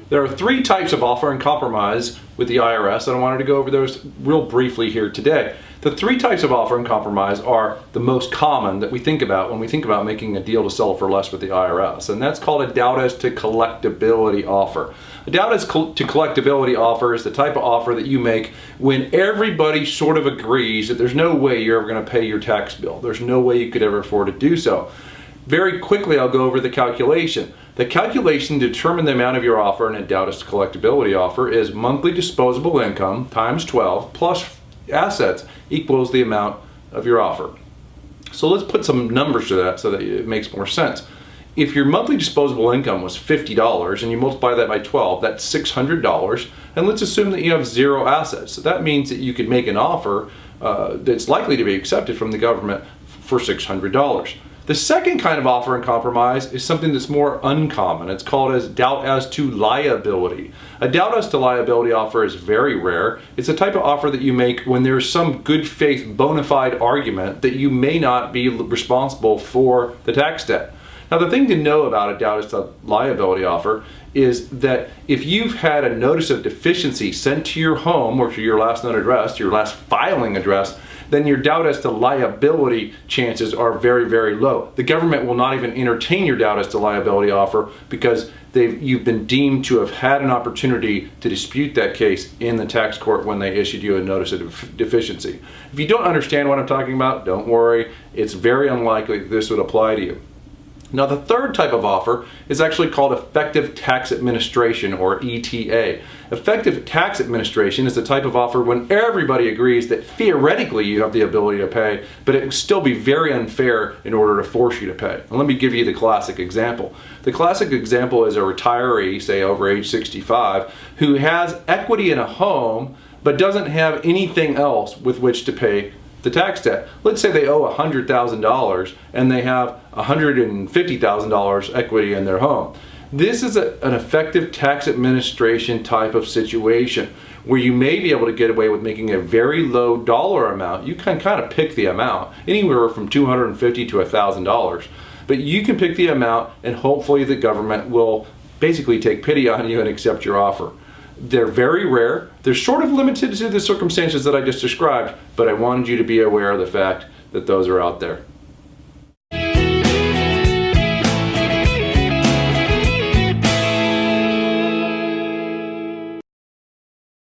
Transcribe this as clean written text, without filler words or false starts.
There are three types of offer and compromise with the IRS, and I wanted to go over those real briefly here today. The three types of offer and compromise are the most common that we think about when we think about making a deal to sell for less with the IRS, and that's called a doubt as to collectibility offer. A doubt as to collectibility offer is the type of offer that you make when everybody sort of agrees that there's no way you're ever going to pay your tax bill. There's no way you could ever afford to do so. Very quickly, I'll go over the calculation. The calculation to determine the amount of your offer in a doubt as to collectibility offer is monthly disposable income times 12 plus assets equals the amount of your offer. So let's put some numbers to that so that it makes more sense. If your monthly disposable income was $50 and you multiply that by 12, that's $600. And let's assume that you have zero assets. So that means that you could make an offer that's likely to be accepted from the government for $600. The second kind of offer and compromise is something that's more uncommon. It's called as doubt as to liability. A doubt as to liability offer is very rare. It's a type of offer that you make when there's some good faith bona fide argument that you may not be responsible for the tax debt. Now, the thing to know about a doubt as to liability offer is that if you've had a notice of deficiency sent to your home or to your last known address, your last filing address, then your doubt as to liability chances are very, very low. The government will not even entertain your doubt as to liability offer because you've been deemed to have had an opportunity to dispute that case in the tax court when they issued you a notice of deficiency. If you don't understand what I'm talking about, don't worry. It's very unlikely that this would apply to you. Now, the third type of offer is actually called effective tax administration, or ETA. Effective tax administration is the type of offer when everybody agrees that theoretically you have the ability to pay, but it would still be very unfair in order to force you to pay. And let me give you the classic example. The classic example is a retiree, say over age 65, who has equity in a home but doesn't have anything else with which to pay the tax debt. Let's say they owe $100,000 and they have $150,000 equity in their home. This is an effective tax administration type of situation where you may be able to get away with making a very low dollar amount. You can kind of pick the amount, anywhere from $250 to $1,000. But you can pick the amount and hopefully the government will basically take pity on you and accept your offer. They're very rare. They're sort of limited to the circumstances that I just described, but I wanted you to be aware of the fact that those are out there.